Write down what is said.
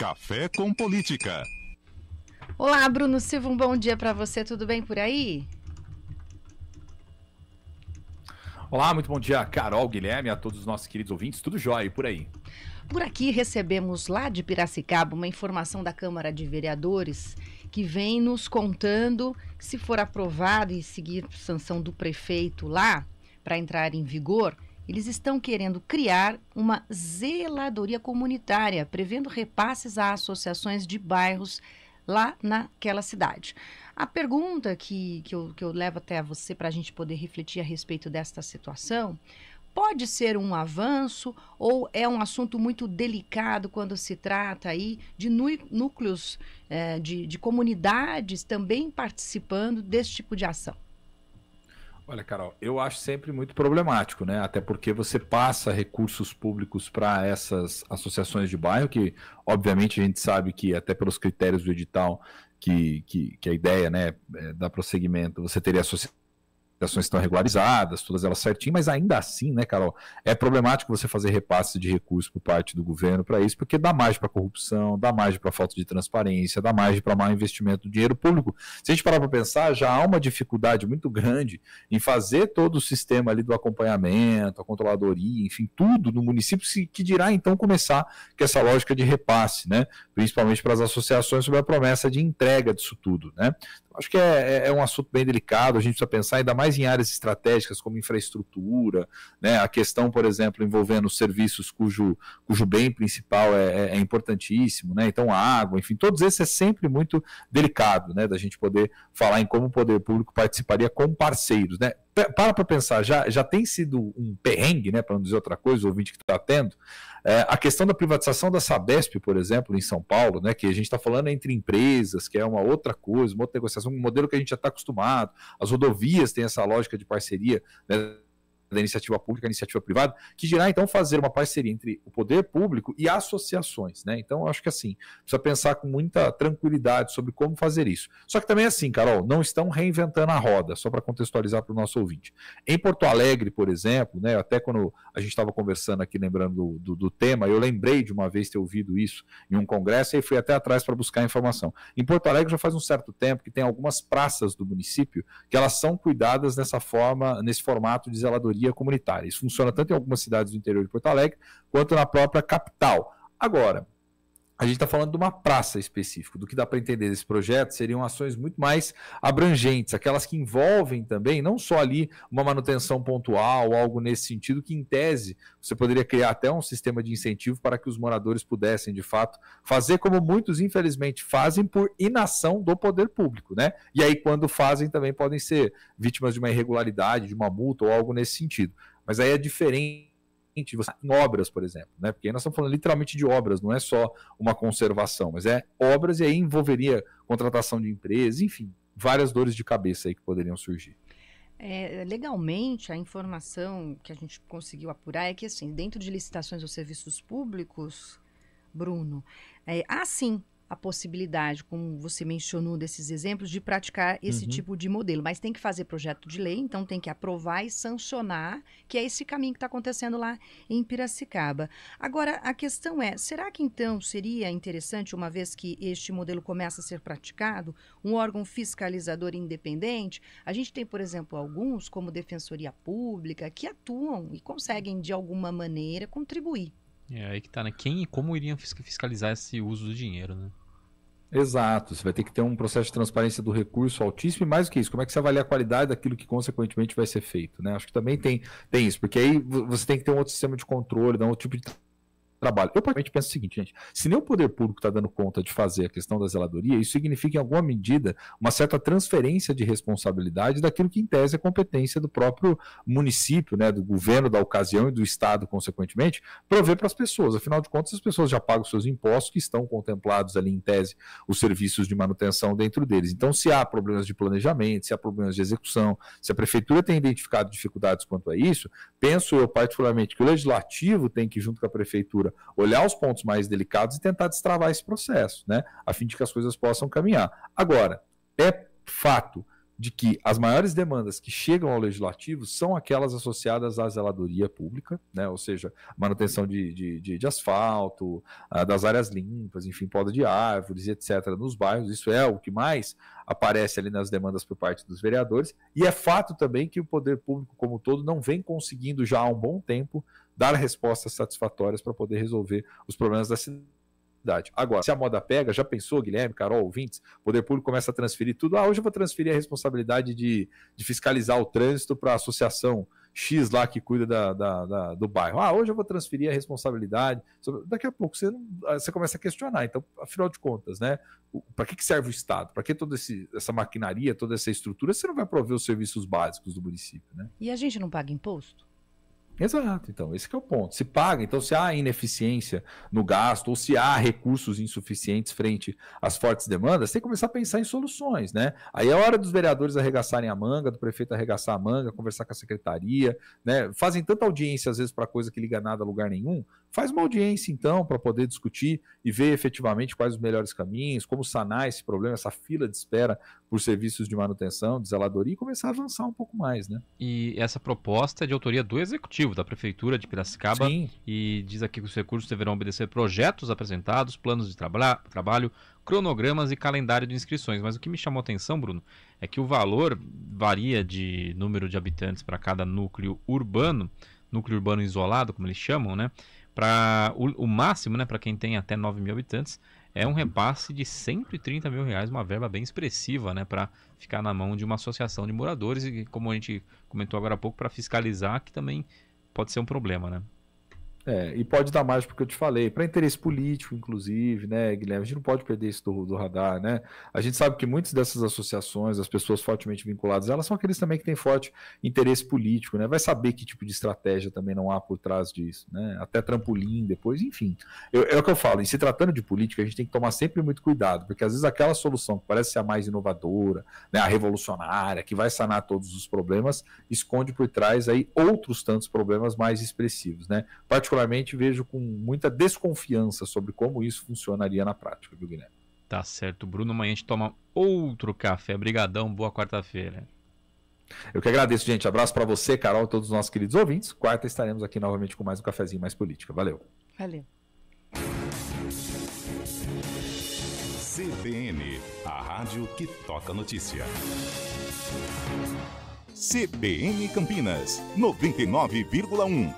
Café com Política. Olá, Bruno Silva, um bom dia para você, tudo bem por aí? Olá, muito bom dia, Carol, Guilherme, a todos os nossos queridos ouvintes, tudo jóia e por aí? Por aqui recebemos lá de Piracicaba uma informação da Câmara de Vereadores que vem nos contando que, se for aprovado e seguir sanção do prefeito lá para entrar em vigor, eles estão querendo criar uma zeladoria comunitária, prevendo repasses a associações de bairros lá naquela cidade. A pergunta que eu levo até você para a gente poder refletir a respeito desta situação: pode ser um avanço ou é um assunto muito delicado quando se trata aí de núcleos de comunidades também participando desse tipo de ação? Olha, Carol, eu acho sempre muito problemático, né? Até porque você passa recursos públicos para essas associações de bairro, que obviamente a gente sabe que até pelos critérios do edital que a ideia, né, dá prosseguimento, você teria associações estão regularizadas, todas elas certinho, mas ainda assim, né, Carol, é problemático você fazer repasse de recursos por parte do governo para isso, porque dá margem para corrupção, dá margem para falta de transparência, dá margem para mau investimento do dinheiro público. Se a gente parar para pensar, já há uma dificuldade muito grande em fazer todo o sistema ali do acompanhamento, a controladoria, enfim, tudo no município, que dirá então começar com essa lógica de repasse, né, principalmente para as associações, sobre a promessa de entrega disso tudo, né. Acho que é um assunto bem delicado, a gente precisa pensar ainda mais em áreas estratégicas como infraestrutura, né? A questão, por exemplo, envolvendo serviços cujo bem principal é importantíssimo, né? Então, a água, enfim, todos esses é sempre muito delicado, né? Da gente poder falar em como o poder público participaria com parceiros, né? Para pensar, já tem sido um perrengue, né, para não dizer outra coisa, o ouvinte que está tendo, a questão da privatização da Sabesp, por exemplo, em São Paulo, né, que a gente está falando entre empresas, que é uma outra coisa, uma outra negociação, um modelo que a gente já está acostumado, as rodovias têm essa lógica de parceria, né, da iniciativa pública, iniciativa privada, que dirá então fazer uma parceria entre o poder público e associações, né? Então, eu acho que assim, precisa pensar com muita tranquilidade sobre como fazer isso. Só que também assim, Carol, não estão reinventando a roda, só para contextualizar para o nosso ouvinte. Em Porto Alegre, por exemplo, né, até quando a gente estava conversando aqui, lembrando do tema, eu lembrei de uma vez ter ouvido isso em um congresso e fui até atrás para buscar informação. Em Porto Alegre já faz um certo tempo que tem algumas praças do município que elas são cuidadas dessa forma, nesse formato de zeladoria comunitária. Isso funciona tanto em algumas cidades do interior de Porto Alegre, quanto na própria capital. Agora, a gente está falando de uma praça específica. Do que dá para entender desse projeto seriam ações muito mais abrangentes, aquelas que envolvem também, não só ali uma manutenção pontual, algo nesse sentido, que em tese você poderia criar até um sistema de incentivo para que os moradores pudessem, de fato, fazer como muitos, infelizmente, fazem por inação do poder público, né? E aí, quando fazem, também podem ser vítimas de uma irregularidade, de uma multa ou algo nesse sentido. Mas aí é diferente em obras, por exemplo, né? Porque aí nós estamos falando literalmente de obras, não é só uma conservação, mas é obras, e aí envolveria contratação de empresas, enfim, várias dores de cabeça aí que poderiam surgir. Legalmente, a informação que a gente conseguiu apurar é que, assim, dentro de licitações ou serviços públicos, Bruno, há sim a possibilidade, como você mencionou desses exemplos, de praticar esse tipo de modelo, mas tem que fazer projeto de lei, então tem que aprovar e sancionar, que é esse caminho que está acontecendo lá em Piracicaba. Agora, a questão é, será que então seria interessante, uma vez que este modelo começa a ser praticado, um órgão fiscalizador independente? A gente tem, por exemplo, alguns, como Defensoria Pública, que atuam e conseguem, de alguma maneira, contribuir. Aí que tá, né? Quem e como iriam fiscalizar esse uso do dinheiro, né? Exato, você vai ter que ter um processo de transparência do recurso altíssimo, e mais do que isso, como é que você avalia a qualidade daquilo que consequentemente vai ser feito, né? Acho que também tem isso, porque aí você tem que ter um outro sistema de controle, dar um outro tipo de trabalho. Eu particularmente penso o seguinte, gente, se nem o poder público está dando conta de fazer a questão da zeladoria, isso significa, em alguma medida, uma certa transferência de responsabilidade daquilo que, em tese, é competência do próprio município, né, do governo da ocasião e do Estado, consequentemente, prover para as pessoas. Afinal de contas, as pessoas já pagam seus impostos, que estão contemplados ali, em tese, os serviços de manutenção dentro deles. Então, se há problemas de planejamento, se há problemas de execução, se a prefeitura tem identificado dificuldades quanto a isso, penso eu, particularmente, que o legislativo tem que, junto com a prefeitura, olhar os pontos mais delicados e tentar destravar esse processo, né, a fim de que as coisas possam caminhar. Agora, é fato de que as maiores demandas que chegam ao legislativo são aquelas associadas à zeladoria pública, né? Ou seja, manutenção de asfalto, das áreas limpas, enfim, poda de árvores, etc., nos bairros. Isso é o que mais aparece ali nas demandas por parte dos vereadores, e é fato também que o poder público como um todo não vem conseguindo já há um bom tempo dar respostas satisfatórias para poder resolver os problemas da cidade. Agora, se a moda pega, já pensou, Guilherme, Carol, ouvintes, o poder público começa a transferir tudo. Hoje eu vou transferir a responsabilidade de fiscalizar o trânsito para a associação X lá que cuida do bairro. Hoje eu vou transferir a responsabilidade. Daqui a pouco você começa a questionar. Então, afinal de contas, né? Para que serve o Estado? Para que toda essa maquinaria, toda essa estrutura, você não vai prover os serviços básicos do município, né? E a gente não paga imposto? Exato, então, esse que é o ponto. Se paga, então se há ineficiência no gasto ou se há recursos insuficientes frente às fortes demandas, tem que começar a pensar em soluções, né? Aí é hora dos vereadores arregaçarem a manga, do prefeito arregaçar a manga, conversar com a secretaria, né? Fazem tanta audiência às vezes para coisa que liga nada a lugar nenhum. Faz uma audiência então para poder discutir e ver efetivamente quais os melhores caminhos, como sanar esse problema, essa fila de espera por serviços de manutenção, de zeladoria e começar a avançar um pouco mais, né? E essa proposta é de autoria do Executivo, da Prefeitura de Piracicaba. Sim. E diz aqui que os recursos deverão obedecer projetos apresentados, planos de trabalho, cronogramas e calendário de inscrições. Mas o que me chamou a atenção, Bruno, é que o valor varia de número de habitantes para cada núcleo urbano isolado, como eles chamam, né? Para o máximo, né, para quem tem até 9 mil habitantes, é um repasse de R$130 mil, uma verba bem expressiva, né, para ficar na mão de uma associação de moradores e, como a gente comentou agora há pouco, para fiscalizar, que também pode ser um problema, né? E pode dar mais porque eu te falei, para interesse político, inclusive, né, Guilherme? A gente não pode perder isso do radar, né? A gente sabe que muitas dessas associações, as pessoas fortemente vinculadas, elas são aqueles também que têm forte interesse político, né? Vai saber que tipo de estratégia também não há por trás disso, né? Até trampolim depois, enfim. É o que eu falo, em se tratando de política, a gente tem que tomar sempre muito cuidado, porque às vezes aquela solução que parece ser a mais inovadora, né, a revolucionária, que vai sanar todos os problemas, esconde por trás aí outros tantos problemas mais expressivos, né? Particularmente vejo com muita desconfiança sobre como isso funcionaria na prática, viu, Guilherme? Tá certo, Bruno. Amanhã a gente toma outro café. Brigadão, boa quarta-feira. Eu que agradeço, gente. Abraço para você, Carol, e todos os nossos queridos ouvintes. Quarta estaremos aqui novamente com mais um cafezinho mais política. Valeu. Valeu. CBN, a rádio que toca notícia. CBN Campinas, 99,1.